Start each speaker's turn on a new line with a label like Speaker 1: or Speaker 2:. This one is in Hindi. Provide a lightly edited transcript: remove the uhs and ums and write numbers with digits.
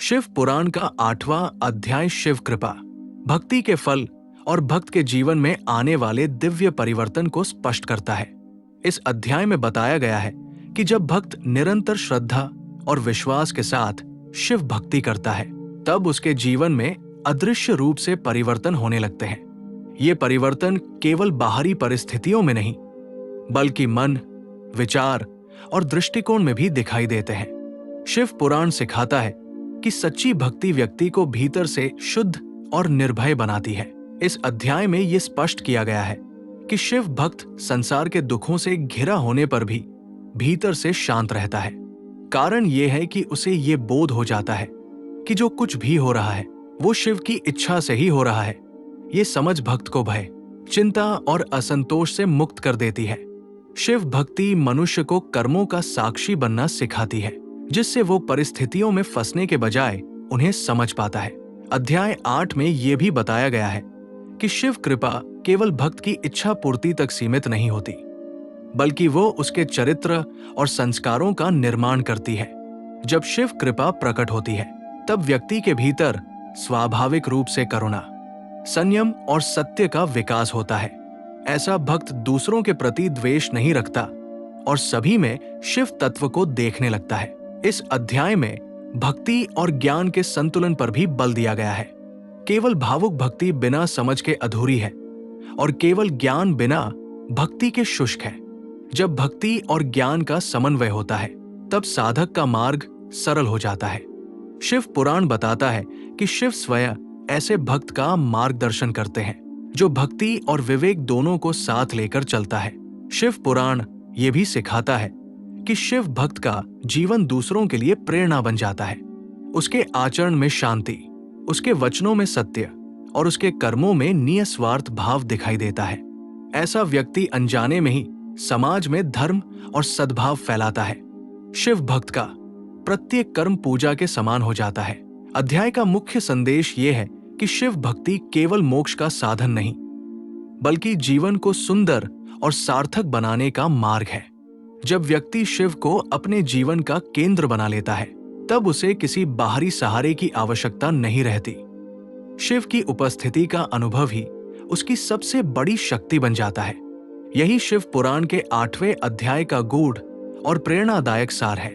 Speaker 1: शिव पुराण का 8वां अध्याय शिव कृपा भक्ति के फल और भक्त के जीवन में आने वाले दिव्य परिवर्तन को स्पष्ट करता है। इस अध्याय में बताया गया है कि जब भक्त निरंतर श्रद्धा और विश्वास के साथ शिव भक्ति करता है, तब उसके जीवन में अदृश्य रूप से परिवर्तन होने लगते हैं। ये परिवर्तन केवल बाहरी परिस्थितियों में नहीं, बल्कि मन, विचार और दृष्टिकोण में भी दिखाई देते हैं। शिव पुराण सिखाता है कि सच्ची भक्ति व्यक्ति को भीतर से शुद्ध और निर्भय बनाती है। इस अध्याय में यह स्पष्ट किया गया है कि शिव भक्त संसार के दुखों से घिरा होने पर भी भीतर से शांत रहता है। कारण यह है कि उसे ये बोध हो जाता है कि जो कुछ भी हो रहा है वो शिव की इच्छा से ही हो रहा है। ये समझ भक्त को भय, चिंता और असंतोष से मुक्त कर देती है। शिव भक्ति मनुष्य को कर्मों का साक्षी बनना सिखाती है, जिससे वो परिस्थितियों में फंसने के बजाय उन्हें समझ पाता है। अध्याय 8 में यह भी बताया गया है कि शिव कृपा केवल भक्त की इच्छा पूर्ति तक सीमित नहीं होती, बल्कि वो उसके चरित्र और संस्कारों का निर्माण करती है। जब शिव कृपा प्रकट होती है, तब व्यक्ति के भीतर स्वाभाविक रूप से करुणा, संयम और सत्य का विकास होता है। ऐसा भक्त दूसरों के प्रति द्वेष नहीं रखता और सभी में शिव तत्व को देखने लगता है। इस अध्याय में भक्ति और ज्ञान के संतुलन पर भी बल दिया गया है। केवल भावुक भक्ति बिना समझ के अधूरी है और केवल ज्ञान बिना भक्ति के शुष्क है। जब भक्ति और ज्ञान का समन्वय होता है, तब साधक का मार्ग सरल हो जाता है। शिव पुराण बताता है कि शिव स्वयं ऐसे भक्त का मार्गदर्शन करते हैं जो भक्ति और विवेक दोनों को साथ लेकर चलता है। शिव पुराण ये भी सिखाता है कि शिव भक्त का जीवन दूसरों के लिए प्रेरणा बन जाता है। उसके आचरण में शांति, उसके वचनों में सत्य और उसके कर्मों में निस्वार्थ भाव दिखाई देता है। ऐसा व्यक्ति अनजाने में ही समाज में धर्म और सद्भाव फैलाता है। शिव भक्त का प्रत्येक कर्म पूजा के समान हो जाता है। अध्याय का मुख्य संदेश ये है कि शिव भक्ति केवल मोक्ष का साधन नहीं, बल्कि जीवन को सुंदर और सार्थक बनाने का मार्ग है। जब व्यक्ति शिव को अपने जीवन का केंद्र बना लेता है, तब उसे किसी बाहरी सहारे की आवश्यकता नहीं रहती। शिव की उपस्थिति का अनुभव ही उसकी सबसे बड़ी शक्ति बन जाता है। यही शिव पुराण के 8वें अध्याय का गूढ़ और प्रेरणादायक सार है।